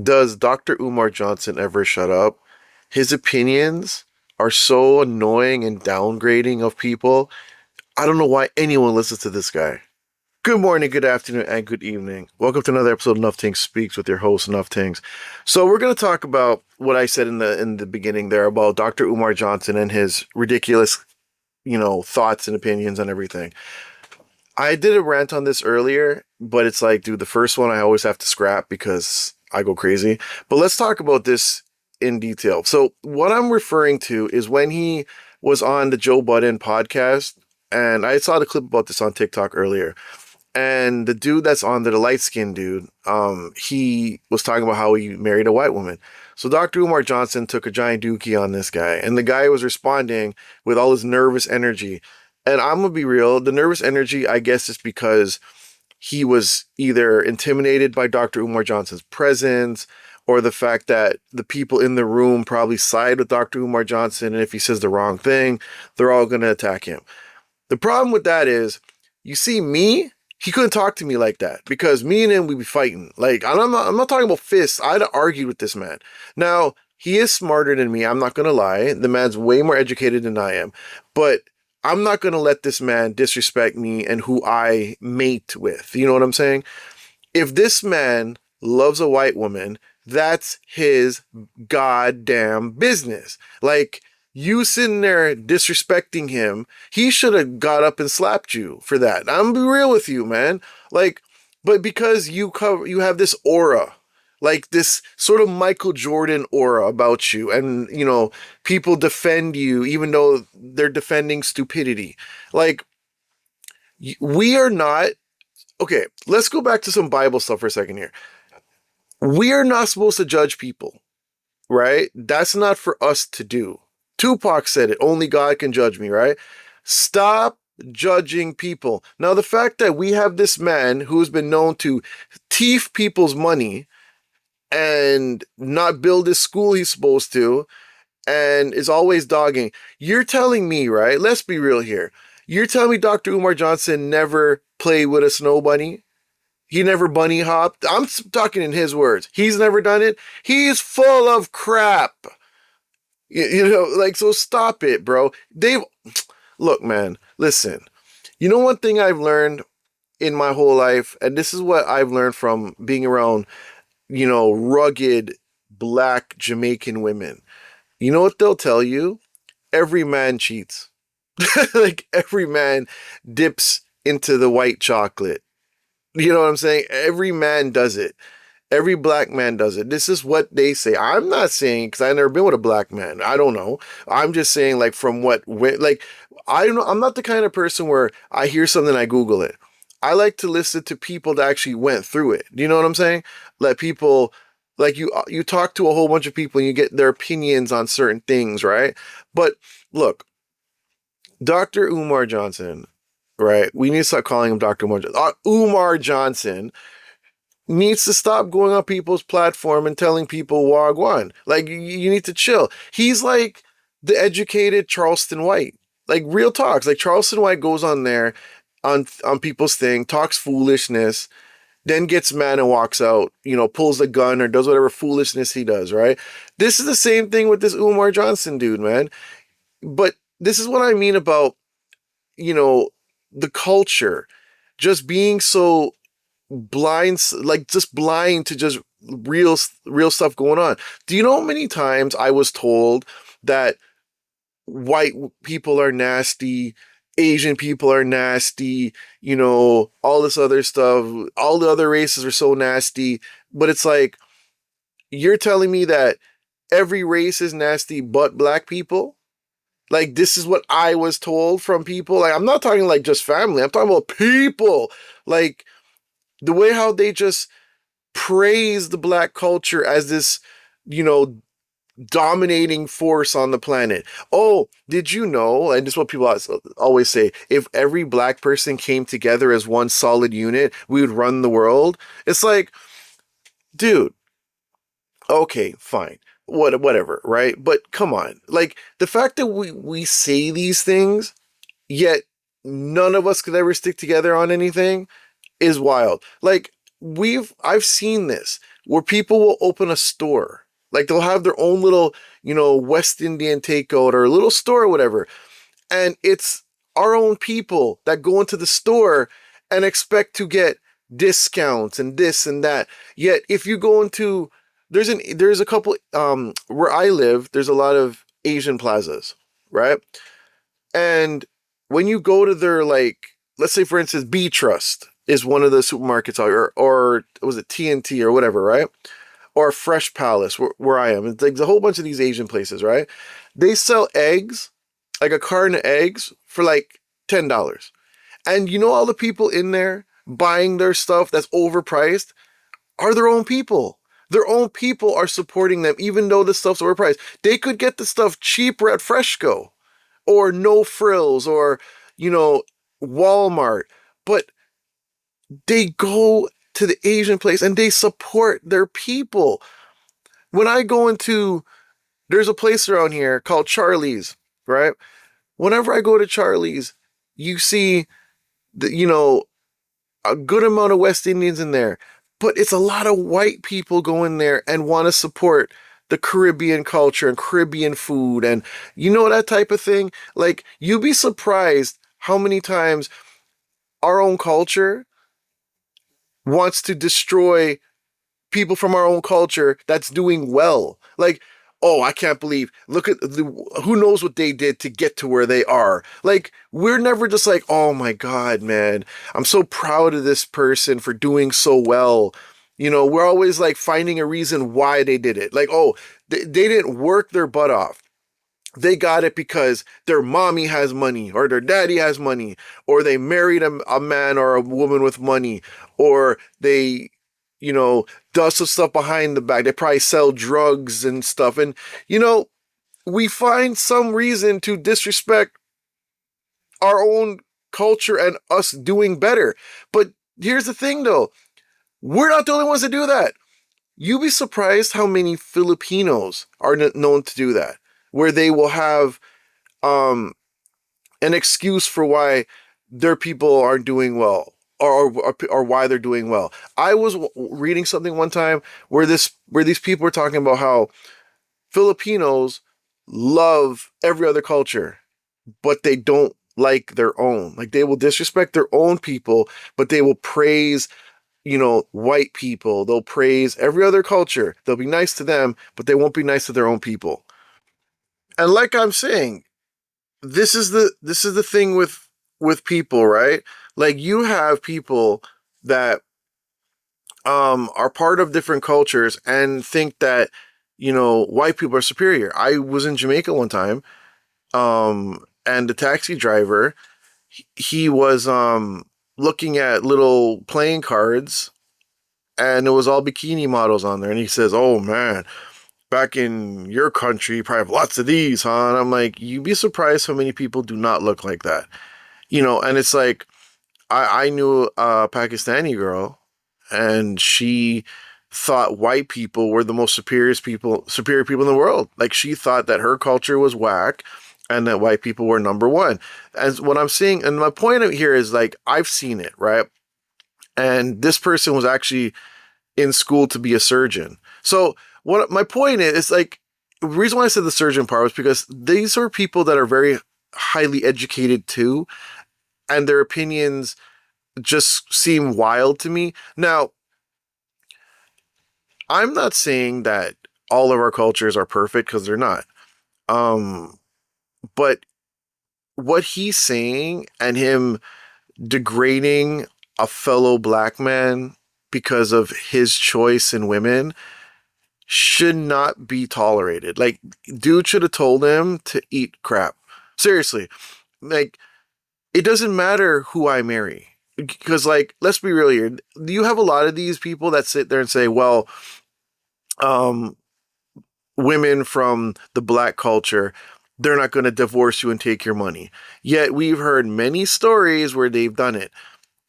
Does Dr. Umar Johnson ever shut up? His opinions are so annoying and downgrading of people. I don't know why anyone listens to this guy. Good morning, good afternoon, and good evening. Welcome to another episode of Nufftingz Speaks with your host, Nufftingz. So we're going to talk about what I said in the beginning there about Dr. Umar Johnson and his ridiculous, thoughts and opinions and everything. I did a rant on this earlier, but it's like, dude, the first one I always have to scrap because I go crazy. But let's talk about this in detail. So what I'm referring to is when he was on the Joe Budden podcast, and I saw the clip about this on TikTok earlier. And the dude that's on there, the light-skinned dude, he was talking about how he married a white woman. So Dr. Umar Johnson took a giant dookie on this guy, and the guy was responding with all his nervous energy. And I'm gonna be real, the nervous energy, I guess, is because he was either intimidated by Dr. Umar Johnson's presence or the fact that the people in the room probably side with Dr. Umar Johnson, and if he says the wrong thing, they're all gonna attack him. The problem with that is, you see me, he couldn't talk to me like that because me and him, we'd be fighting. Like, I'm not talking about fists. I'd have argued with this man. Now, he is smarter than me. I'm not going to lie. The man's way more educated than I am. But I'm not going to let this man disrespect me and who I mate with. You know what I'm saying? If this man loves a white woman, that's his goddamn business. Like, you sitting there disrespecting him, he should have got up and slapped you for that. I'm gonna be real with you, man. Like, but because you have this aura, like this sort of Michael Jordan aura about you, and people defend you even though they're defending stupidity. Like, we are not okay. Let's go back to some Bible stuff for a second here. We are not supposed to judge people, right? That's not for us to do. Tupac said it, only God can judge me, right? Stop judging people. Now, the fact that we have this man who's been known to thief people's money and not build his school he's supposed to and is always dogging, you're telling me, right? Let's be real here. You're telling me Dr. Umar Johnson never played with a snow bunny? He never bunny hopped? I'm talking in his words. He's never done it. He's full of crap. So stop it, bro. Look, man, listen. You know one thing I've learned in my whole life, and this is what I've learned from being around, rugged black Jamaican women. You know what they'll tell you? Every man cheats. Like, every man dips into the white chocolate. You know what I'm saying? Every man does it. Every black man does it. This is what they say. I'm not saying, because I've never been with a black man. I don't know. I'm just saying, like, I don't know. I'm not the kind of person where I hear something, I Google it. I like to listen to people that actually went through it. Do you know what I'm saying? Let people, like, you talk to a whole bunch of people and you get their opinions on certain things, right? But look, Dr. Umar Johnson, right? We need to start calling him Dr. Umar Johnson. Umar Johnson needs to stop going on people's platform and telling people wagwan. Like, you need to chill. He's like the educated Charleston White. Like, real talks. Like, Charleston White goes on there on people's thing, talks foolishness, then gets mad and walks out, pulls a gun or does whatever foolishness he does, right? This is the same thing with this Umar Johnson dude, man. But this is what I mean about, the culture just being so blind, like just blind to just real stuff going on. Do you know how many times I was told that white people are nasty, Asian people are nasty, all this other stuff, all the other races are so nasty, but it's like, you're telling me that every race is nasty but black people? Like, this is what I was told from people. Like, I'm not talking like just family, I'm talking about people. Like, the way how they just praise the black culture as this, dominating force on the planet. Oh, did you know, and this is what people always say, if every black person came together as one solid unit, we would run the world. It's like, dude, okay, fine. Whatever, right? But come on. Like, the fact that we say these things, yet none of us could ever stick together on anything is wild. Like, I've seen this. where people will open a store. Like they'll have their own little, West Indian takeout or a little store or whatever. And it's our own people that go into the store and expect to get discounts and this and that. Yet if you go into there's a couple where I live, there's a lot of Asian plazas, right? And when you go to their, like, let's say for instance, B Trust is one of the supermarkets, or was it TNT or whatever, right? Or Fresh Palace, where I am. It's like a whole bunch of these Asian places, right? They sell eggs, like a carton of eggs, for like $10. And all the people in there buying their stuff that's overpriced are their own people. Their own people are supporting them, even though the stuff's overpriced. They could get the stuff cheaper at Freshco or No Frills or, Walmart. But they go to the Asian place and they support their people. When I go there's a place around here called Charlie's, right? Whenever I go to Charlie's, you see a good amount of West Indians in there, but it's a lot of white people go in there and want to support the Caribbean culture and Caribbean food and that type of thing. Like, you'd be surprised how many times our own culture wants to destroy people from our own culture that's doing well. Like, oh, I can't believe, look at who knows what they did to get to where they are. Like, we're never just like, oh my God, man, I'm so proud of this person for doing so well. We're always like finding a reason why they did it. Like, oh, they didn't work their butt off. They got it because their mommy has money or their daddy has money, or they married a man or a woman with money, or they, does some stuff behind the back. They probably sell drugs and stuff. And, we find some reason to disrespect our own culture and us doing better. But here's the thing, though. We're not the only ones to do that. You'd be surprised how many Filipinos are known to do that, where they will have an excuse for why their people aren't doing well, or why they're doing well. I was reading something one time where these people were talking about how Filipinos love every other culture, but they don't like their own. Like, they will disrespect their own people, but they will praise, white people. They'll praise every other culture. They'll be nice to them, but they won't be nice to their own people. And like I'm saying, this is the thing with people, right? Like, you have people that are part of different cultures and think that white people are superior. I was in Jamaica one time, and the taxi driver, he was looking at little playing cards, and it was all bikini models on there, and he says, "Oh man, back in your country, you probably have lots of these, huh?" And I'm like, you'd be surprised how many people do not look like that. And it's like, I knew a Pakistani girl, and she thought white people were the most superior people in the world. Like, she thought that her culture was whack and that white people were number one. And what I'm seeing, and my point here is, like, I've seen it, right? And this person was actually in school to be a surgeon. So what my point is, like, the reason why I said the surgeon part was because these are people that are very highly educated too, and their opinions just seem wild to me. Now, I'm not saying that all of our cultures are perfect, because they're not. But what he's saying, and him degrading a fellow black man because of his choice in women, should not be tolerated. Like, dude should have told him to eat crap. Seriously. Like, it doesn't matter who I marry. Because, like, let's be real here. You have a lot of these people that sit there and say, well, women from the black culture, they're not going to divorce you and take your money. Yet we've heard many stories where they've done it.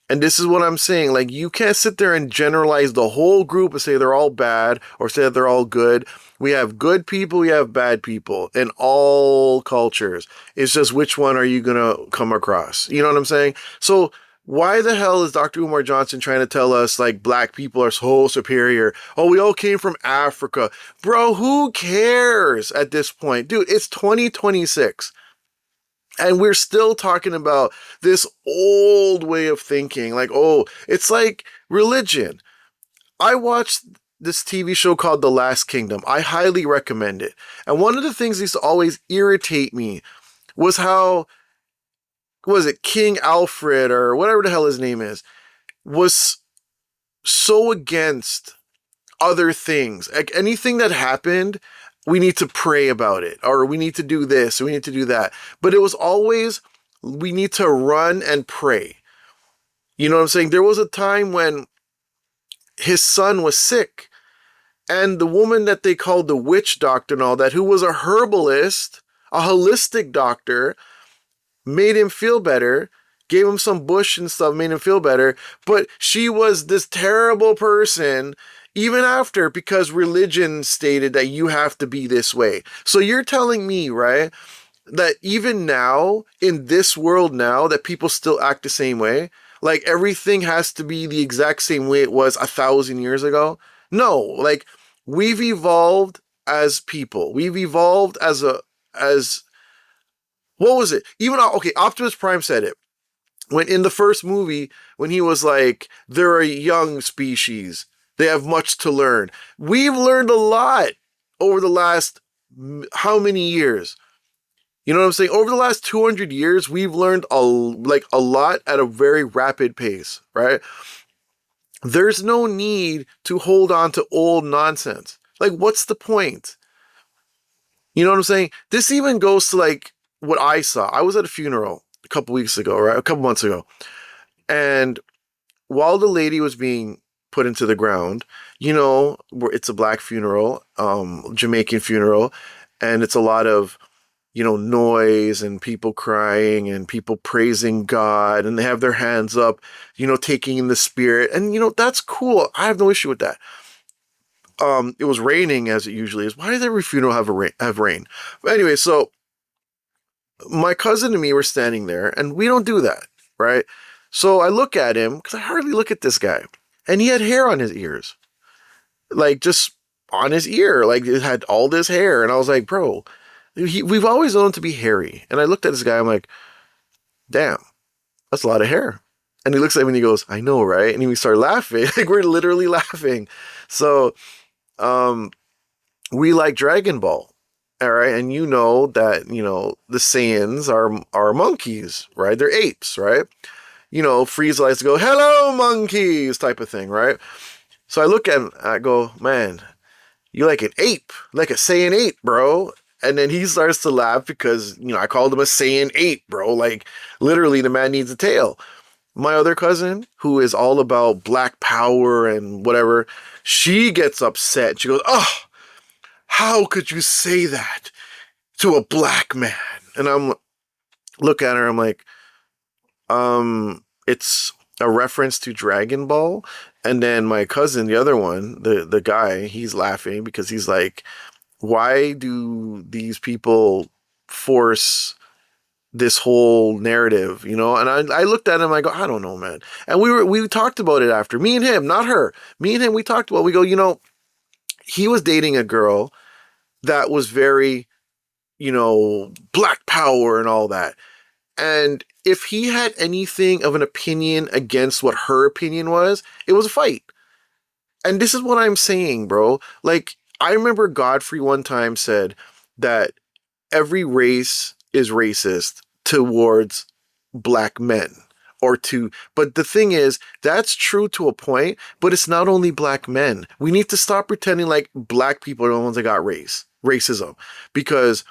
And this is what I'm saying. Like, you can't sit there and generalize the whole group and say they're all bad or say that they're all good. We have good people, we have bad people in all cultures. It's just, which one are you going to come across? You know what I'm saying? So Why the hell is Dr. Umar Johnson trying to tell us like black people are so superior? Oh, we all came from Africa. Bro, who cares at this point? Dude, it's 2026. And we're still talking about this old way of thinking. Like, oh, it's like religion. I watched this TV show called The Last Kingdom. I highly recommend it. And one of the things that used to always irritate me was how, was it King Alfred or whatever the hell his name is, was so against other things. Like anything that happened, we need to pray about it, or we need to do this, or we need to do that. But it was always, we need to run and pray. You know what I'm saying? There was a time when his son was sick, and the woman that they called the witch doctor and all that, who was a herbalist, a holistic doctor, made him feel better, gave him some bush and stuff, made him feel better. But she was this terrible person even after, because religion stated that you have to be this way. So you're telling me, right, that even now, in this world now, that people still act the same way? Like everything has to be the exact same way it was 1,000 years ago? No, like we've evolved as people. We've evolved as what was it? Even, okay, Optimus Prime said it. When in the first movie, when he was like, they're a young species, they have much to learn. We've learned a lot over the last how many years? You know what I'm saying? Over the last 200 years, we've learned a lot at a very rapid pace, right? There's no need to hold on to old nonsense. Like, what's the point? You know what I'm saying? This even goes to like what I saw. I was at a funeral a couple weeks ago, right? A couple months ago. And while the lady was being put into the ground, you know, it's a black funeral, Jamaican funeral, and it's a lot of, you know, noise and people crying and people praising God, and they have their hands up, you know, taking in the spirit. And, you know, that's cool. I have no issue with that. It was raining as it usually is. Why does every funeral have rain? But anyway, so my cousin and me were standing there, and we don't do that, right? So I look at him, because I hardly look at this guy, and he had hair on his ears, like just on his ear, like it had all this hair. And I was like, bro, we've always known him to be hairy. And I looked at this guy, I'm like, damn, that's a lot of hair. And he looks at me and he goes, I know, right? And we start laughing. Like we're literally laughing. So we like Dragon Ball. All right. And you know that, you know, the Saiyans are monkeys, right? They're apes, right? You know, Frieza likes to go, hello, monkeys, type of thing, right? So I look at him, I go, man, you like an ape, like a Saiyan ape, bro. And then he starts to laugh because, you know, I called him a Saiyan ape, bro. Like, literally, the man needs a tail. My other cousin, who is all about black power and whatever, she gets upset. She goes, oh, how could you say that to a black man? And I'm look at her, I'm like, it's a reference to Dragon Ball. And then my cousin, the other one, the guy, he's laughing because he's like, why do these people force this whole narrative, you know? And I looked at him, I go, I don't know, man. And we talked about it after, me and him, not her. Me and him, we talked about, we go, you know, he was dating a girl that was very, you know, black power and all that. And if he had anything of an opinion against what her opinion was, it was a fight. And this is what I'm saying, bro. Like, I remember Godfrey one time said that every race is racist towards black men. But the thing is, that's true to a point, but it's not only black men. We need to stop pretending like black people are the ones that got racism. Because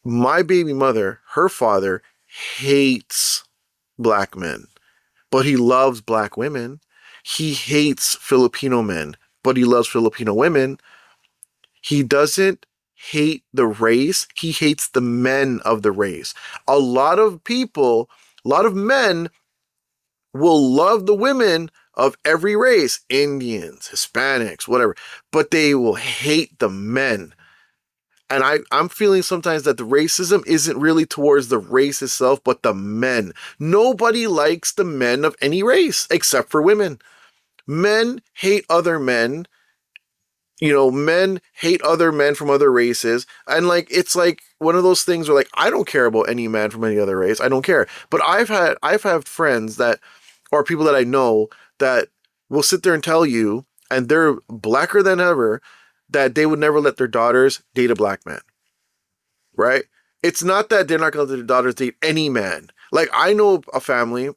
my baby mother, her father, hates black men, but he loves black women. He hates Filipino men, but he loves Filipino women. He doesn't hate the race. He hates the men of the race. A lot of men will love the women of every race, Indians, Hispanics, whatever, but they will hate the men. And I'm feeling sometimes that the racism isn't really towards the race itself, but the men. Nobody likes the men of any race except for women. Men hate other men. Men hate other men from other races. And like, it's like one of those things where like, I don't care about any man from any other race. I don't care. But I've had friends that, or people that I know that will sit there and tell you, and they're blacker than ever, that they would never let their daughters date a black man. Right? It's not that they're not going to let their daughters date any man. Like, I know a family,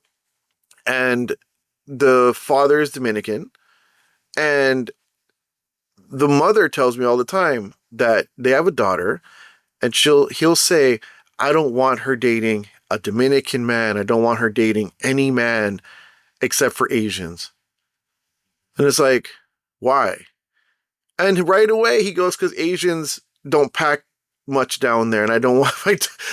and the father is Dominican, and the mother tells me all the time that they have a daughter, and he'll say, I don't want her dating a Dominican man. I don't want her dating any man except for Asians. And it's like, why? And right away he goes, because Asians don't pack much down there, and I don't want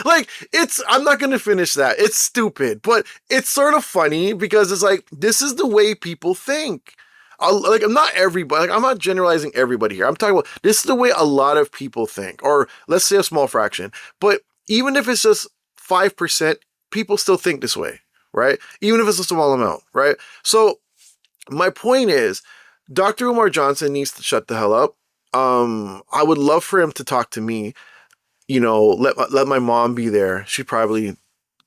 I'm not going to finish that. It's stupid, but it's sort of funny because it's like, this is the way people think. I'm not everybody, I'm not generalizing everybody here. I'm talking about, this is the way a lot of people think, or let's say a small fraction. But even if it's just 5%, people still think this way, right? Even if it's a small amount, right? So my point is, Dr. Umar Johnson needs to shut the hell up. I would love for him to talk to me. Let my mom be there. She'd probably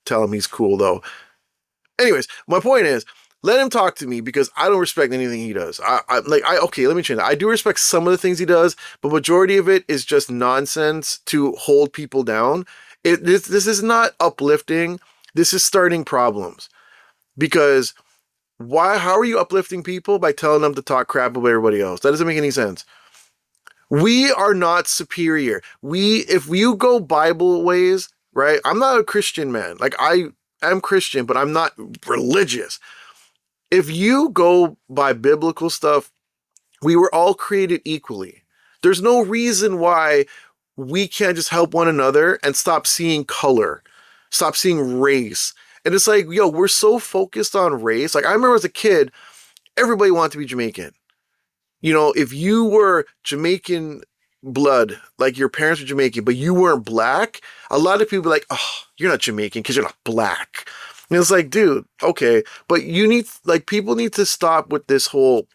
tell him he's cool though. Anyways, my point is, let him talk to me, because I don't respect anything he does. Okay, let me change that. I do respect some of the things he does, but majority of it is just nonsense to hold people down. This is not uplifting. This is starting problems. Because how are you uplifting people by telling them to talk crap about everybody else? That doesn't make any sense. We are not superior. If you go Bible ways, right? I'm not a Christian man. Like, I am Christian, but I'm not religious. If you go by biblical stuff, we were all created equally. There's no reason why we can't just help one another and stop seeing color, stop seeing race. And it's like, we're so focused on race. Like, I remember as a kid, everybody wanted to be Jamaican. If you were Jamaican blood, like your parents were Jamaican, but you weren't black, a lot of people are like, oh, you're not Jamaican because you're not black. And it's like, dude, okay, but people need to stop with this whole,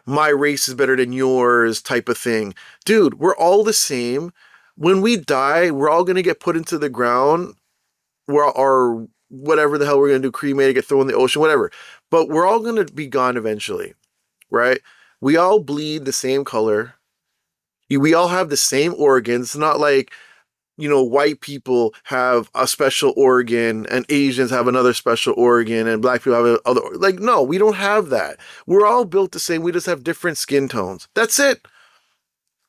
my race is better than yours type of thing. Dude, we're all the same. When we die, we're all going to get put into the ground, or whatever the hell we're going to do, cremated, get thrown in the ocean, whatever. But we're all going to be gone eventually, right? We all bleed the same color. We all have the same organs. It's not like, white people have a special organ and Asians have another special organ and black people have other. Like, no, we don't have that. We're all built the same. We just have different skin tones. That's it.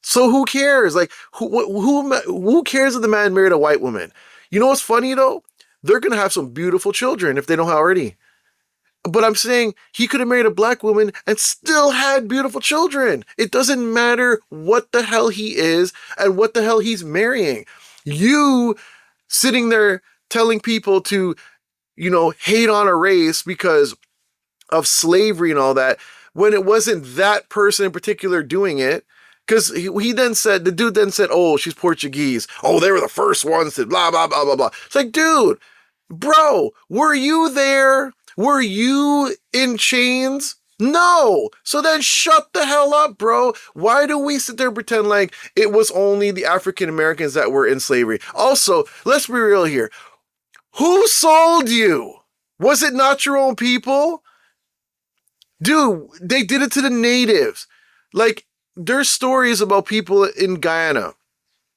So who cares? Like, who cares if the man married a white woman? You know what's funny though? They're going to have some beautiful children if they don't already. But I'm saying he could have married a black woman and still had beautiful children. It doesn't matter what the hell he is and what the hell he's marrying. You sitting there telling people to, hate on a race because of slavery and all that, when it wasn't that person in particular doing it. Because the dude then said, oh, she's Portuguese. Oh, they were the first ones to blah, blah, blah, blah, blah. It's like, dude, bro, were you there? Were you in chains? No. So then shut the hell up, bro. Why do we sit there and pretend like it was only the African Americans that were in slavery? Also, let's be real here. Who sold you? Was it not your own people? Dude, they did it to the natives. Like, there's stories about people in Guyana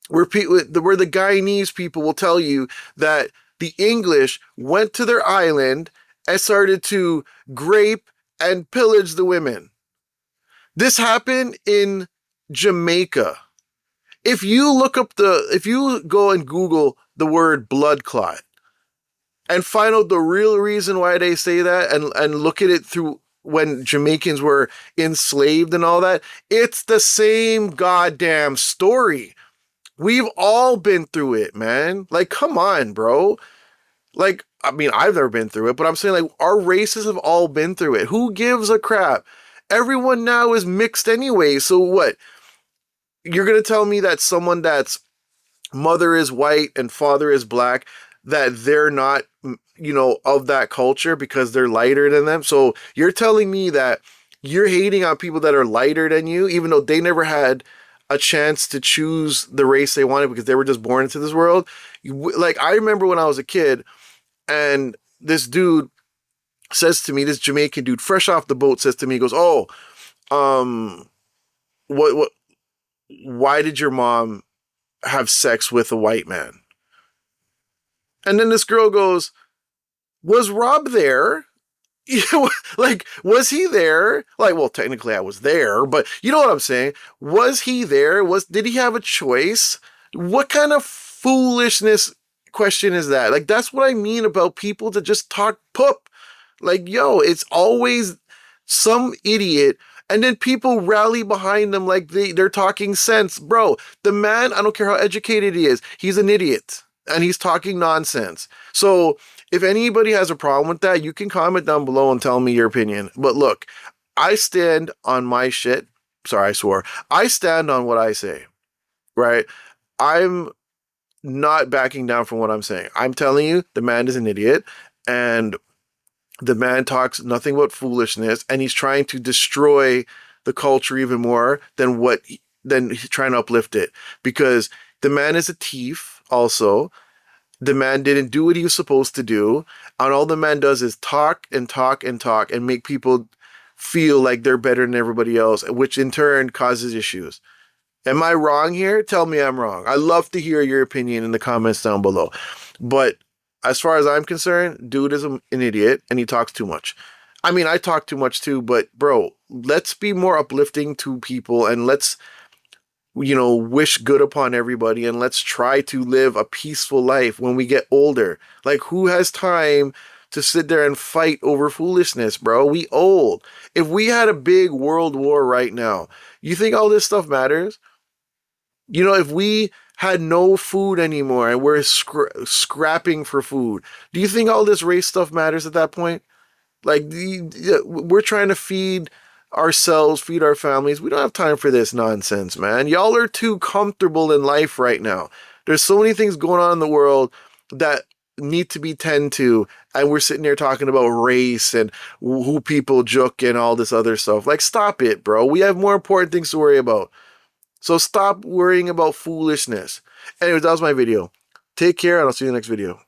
where the Guyanese people will tell you that the English went to their island and started to grape and pillage the women. This happened in Jamaica. If you go and Google the word blood clot and find out the real reason why they say that and look at it through when Jamaicans were enslaved and all that, it's the same goddamn story. We've all been through it, man. Like, come on, bro. Like, I mean, I've never been through it, but I'm saying, like, our races have all been through it. Who gives a crap? Everyone now is mixed anyway, so what? you're going to tell me that someone that's mother is white and father is black, that they're not, of that culture because they're lighter than them. So you're telling me that you're hating on people that are lighter than you, even though they never had a chance to choose the race they wanted because they were just born into this world. Like, I remember when I was a kid and this dude says to me, this Jamaican dude, fresh off the boat, says to me, he goes, "Oh, um, what, why did your mom have sex with a white man?" And then this girl goes, "Was Rob there?" Like, was he there? Like, well, technically I was there, but you know what I'm saying? Was he there? Did he have a choice? What kind of foolishness question is that? Like, that's what I mean about people that just talk poop. Like, yo, it's always some idiot, and then people rally behind them like they're talking sense. Bro, the man, I don't care how educated he is, he's an idiot and he's talking nonsense. So if anybody has a problem with that, you can comment down below and tell me your opinion. But look, I stand on my shit. Sorry, I swore. I stand on what I say, right? I'm not backing down from what I'm saying. I'm telling you, the man is an idiot, and the man talks nothing but foolishness, and he's trying to destroy the culture even more than he's trying to uplift it. Because the man is a thief also. The man didn't do what he was supposed to do, and all the man does is talk and talk and talk and make people feel like they're better than everybody else, which in turn causes issues. Am I wrong here? Tell me I'm wrong. I love to hear your opinion in the comments down below. But as far as I'm concerned, dude is an idiot and he talks too much. I mean, I talk too much too, but bro, let's be more uplifting to people, and let's, wish good upon everybody, and let's try to live a peaceful life when we get older. Like, who has time to sit there and fight over foolishness, bro? We old. If we had a big world war right now, you think all this stuff matters? If we had no food anymore and we're scrapping for food, do you think all this race stuff matters at that point? Like, we're trying to feed ourselves, feed our families. We don't have time for this nonsense, man. Y'all are too comfortable in life right now. There's so many things going on in the world that need to be tended to, and we're sitting there talking about race and who people juke and all this other stuff. Like, stop it, bro. We have more important things to worry about. So stop worrying about foolishness. Anyways, that was my video. Take care, and I'll see you in the next video.